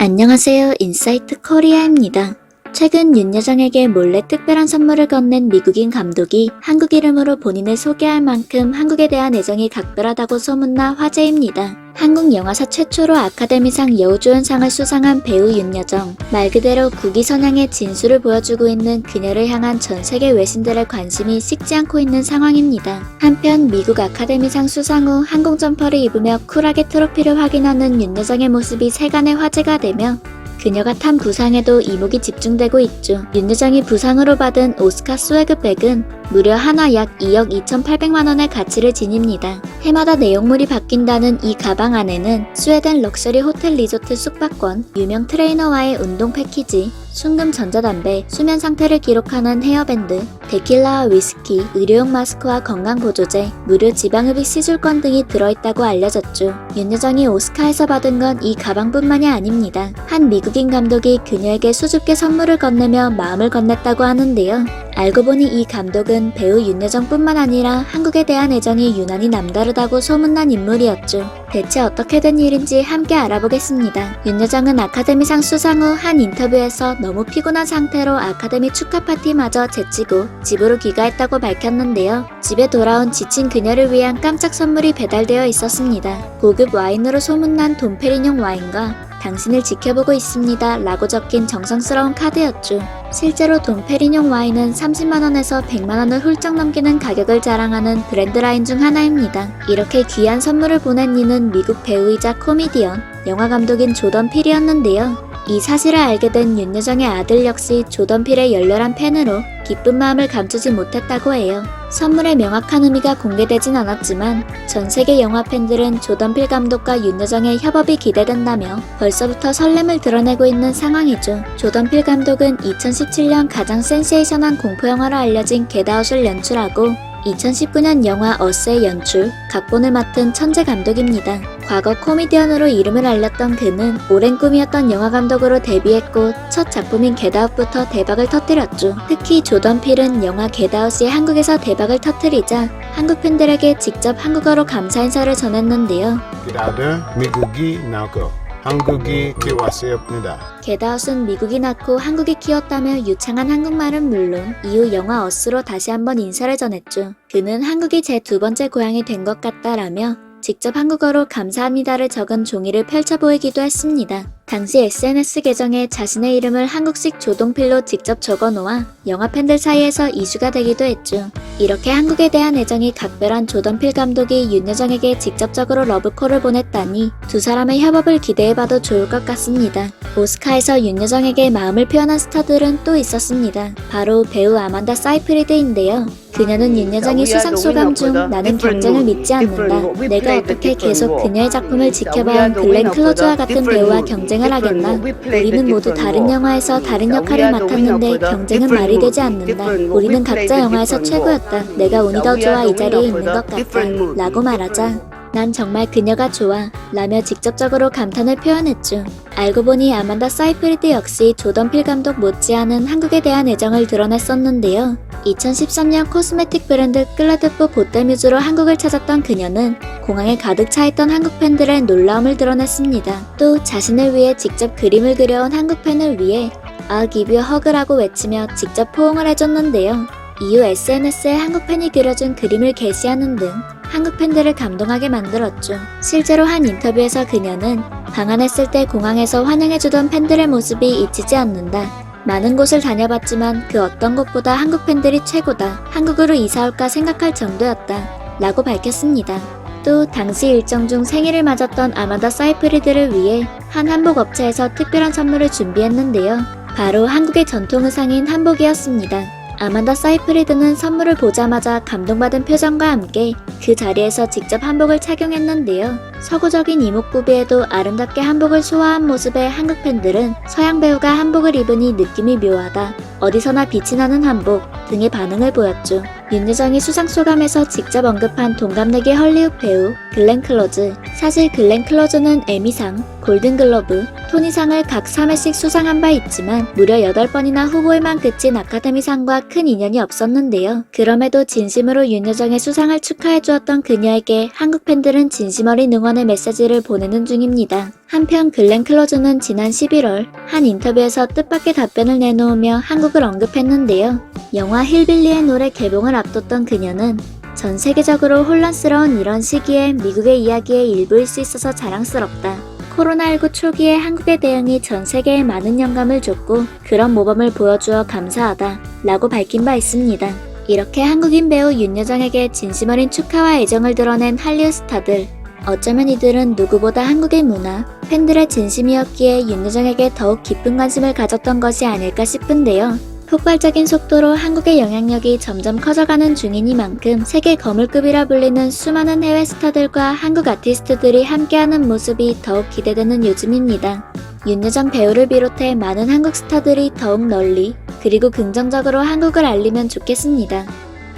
안녕하세요. 인사이트 코리아입니다. 최근 윤여정에게 몰래 특별한 선물을 건넨 미국인 감독이 한국 이름으로 본인을 소개할 만큼 한국에 대한 애정이 각별하다고 소문나 화제입니다. 한국 영화사 최초로 아카데미상 여우조연상을 수상한 배우 윤여정. 말 그대로 국위선양의 진수를 보여주고 있는 그녀를 향한 전 세계 외신들의 관심이 식지 않고 있는 상황입니다. 한편 미국 아카데미상 수상 후 항공 점퍼를 입으며 쿨하게 트로피를 확인하는 윤여정의 모습이 세간의 화제가 되며 그녀가 탄 부상에도 이목이 집중되고 있죠. 윤여정이 부상으로 받은 오스카 스웨그백은 무려 하나 약 2억 2,800만원의 가치를 지닙니다. 해마다 내용물이 바뀐다는 이 가방 안에는 스웨덴 럭셔리 호텔 리조트 숙박권, 유명 트레이너와의 운동 패키지, 순금 전자담배, 수면 상태를 기록하는 헤어밴드, 데킬라와 위스키, 의료용 마스크와 건강보조제, 무료 지방흡입 시술권 등이 들어있다고 알려졌죠. 윤여정이 오스카에서 받은 건 이 가방뿐만이 아닙니다. 한 미국인 감독이 그녀에게 수줍게 선물을 건네며 마음을 건넸다고 하는데요. 알고 보니 이 감독은 배우 윤여정뿐만 아니라 한국에 대한 애정이 유난히 남다르다고 소문난 인물이었죠. 대체 어떻게 된 일인지 함께 알아보겠습니다. 윤여정은 아카데미상 수상 후 한 인터뷰에서 너무 피곤한 상태로 아카데미 축하 파티마저 제치고 집으로 귀가했다고 밝혔는데요. 집에 돌아온 지친 그녀를 위한 깜짝 선물이 배달되어 있었습니다. 고급 와인으로 소문난 돈페리뇽 와인과 당신을 지켜보고 있습니다 라고 적힌 정성스러운 카드였죠. 실제로 돈페리뇽 와인은 30만원에서 100만원을 훌쩍 넘기는 가격을 자랑하는 브랜드 라인 중 하나입니다. 이렇게 귀한 선물을 보낸 이는 미국 배우이자 코미디언, 영화감독인 조던 필이었는데요. 이 사실을 알게 된 윤여정의 아들 역시 조던 필의 열렬한 팬으로 기쁜 마음을 감추지 못했다고 해요. 선물의 명확한 의미가 공개되진 않았지만 전 세계 영화 팬들은 조던 필 감독과 윤여정의 협업이 기대된다며 벌써부터 설렘을 드러내고 있는 상황이죠. 조던 필 감독은 2017년 가장 센세이션한 공포영화로 알려진 겟아웃을 연출하고 2019년 영화 어스의 연출, 각본을 맡은 천재 감독입니다. 과거 코미디언으로 이름을 알렸던 그는 오랜 꿈이었던 영화감독으로 데뷔했고 첫 작품인 겟아웃부터 대박을 터뜨렸죠. 특히 조던 필은 영화 겟아웃이 한국에서 대박을 터뜨리자 한국 팬들에게 직접 한국어로 감사 인사를 전했는데요. 아들 미국이 낳고 한국이 키웠습니다. 겟아웃은 미국이 낳고 한국이 키웠다며 유창한 한국말은 물론 이후 영화 어스로 다시 한번 인사를 전했죠. 그는 한국이 제 두 번째 고향이 된 것 같다라며 직접 한국어로 감사합니다를 적은 종이를 펼쳐 보이기도 했습니다. 당시 SNS 계정에 자신의 이름을 한국식 조동필로 직접 적어놓아 영화 팬들 사이에서 이슈가 되기도 했죠. 이렇게 한국에 대한 애정이 각별한 조던필 감독이 윤여정에게 직접적으로 러브콜을 보냈다니 두 사람의 협업을 기대해봐도 좋을 것 같습니다. 오스카에서 윤여정에게 마음을 표현한 스타들은 또 있었습니다. 바로 배우 아만다 사이프리드인데요. 그녀는 윤여정이 수상 소감 중 나는 경쟁을 믿지 않는다. 내가 어떻게 계속 그녀의 작품을 지켜봐온 글렌 클로즈와 같은 배우와 경쟁을 하겠나? 우리는 모두 다른 영화에서 다른 역할을 맡았는데 경쟁은 말이 되지 않는다. 우리는 각자 영화에서 최고였다. 내가 운이 더 좋아 이 자리에 있는 것 같다. 라고 말하자 난 정말 그녀가 좋아 라며 직접적으로 감탄을 표현했죠. 알고 보니 아만다 사이프리드 역시 조던 필 감독 못지않은 한국에 대한 애정을 드러냈었는데요. 2013년 코스메틱 브랜드 클레드포 보떼뮤즈로 한국을 찾았던 그녀는 공항에 가득 차있던 한국 팬들의 놀라움을 드러냈습니다. 또 자신을 위해 직접 그림을 그려온 한국 팬을 위해 I'll give you a hug라고 외치며 직접 포옹을 해줬는데요. 이후 SNS에 한국 팬이 그려준 그림을 게시하는 등 한국 팬들을 감동하게 만들었죠. 실제로 한 인터뷰에서 그녀는 방한했을 때 공항에서 환영해주던 팬들의 모습이 잊히지 않는다. 많은 곳을 다녀봤지만 그 어떤 곳보다 한국 팬들이 최고다. 한국으로 이사올까 생각할 정도였다. 라고 밝혔습니다. 또 당시 일정 중 생일을 맞았던 아마다 사이프리드를 위해 한 한복 업체에서 특별한 선물을 준비했는데요. 바로 한국의 전통 의상인 한복이었습니다. 아만다 사이프리드는 선물을 보자마자 감동받은 표정과 함께 그 자리에서 직접 한복을 착용했는데요. 서구적인 이목구비에도 아름답게 한복을 소화한 모습의 한국 팬들은 서양 배우가 한복을 입으니 느낌이 묘하다. 어디서나 빛이 나는 한복, 등의 반응을 보였죠. 윤여정이 수상 소감에서 직접 언급한 동갑내기 헐리우드 배우 글렌 클로즈. 사실 글렌 클로즈는 에미상, 골든글러브, 토니상을 각 3회씩 수상한 바 있지만 무려 8번이나 후보에만 그친 아카데미상과 큰 인연이 없었는데요. 그럼에도 진심으로 윤여정의 수상을 축하해주었던 그녀에게 한국 팬들은 진심 어린 응원의 메시지를 보내는 중입니다. 한편 글렌 클로즈는 지난 11월 한 인터뷰에서 뜻밖의 답변을 내놓으며 한국을 언급했는데요. 영화 힐빌리의 노래 개봉을 앞뒀던 그녀는 전 세계적으로 혼란스러운 이런 시기에 미국의 이야기의 일부일 수 있어서 자랑스럽다. 코로나19 초기에 한국의 대응이 전 세계에 많은 영감을 줬고 그런 모범을 보여주어 감사하다 라고 밝힌 바 있습니다. 이렇게 한국인 배우 윤여정에게 진심 어린 축하와 애정을 드러낸 한류의 스타들. 어쩌면 이들은 누구보다 한국의 문화, 팬들의 진심이었기에 윤여정에게 더욱 깊은 관심을 가졌던 것이 아닐까 싶은데요. 폭발적인 속도로 한국의 영향력이 점점 커져가는 중이니만큼 세계 거물급이라 불리는 수많은 해외 스타들과 한국 아티스트들이 함께하는 모습이 더욱 기대되는 요즘입니다. 윤여정 배우를 비롯해 많은 한국 스타들이 더욱 널리 그리고 긍정적으로 한국을 알리면 좋겠습니다.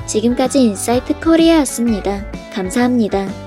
지금까지 인사이트 코리아였습니다. 감사합니다.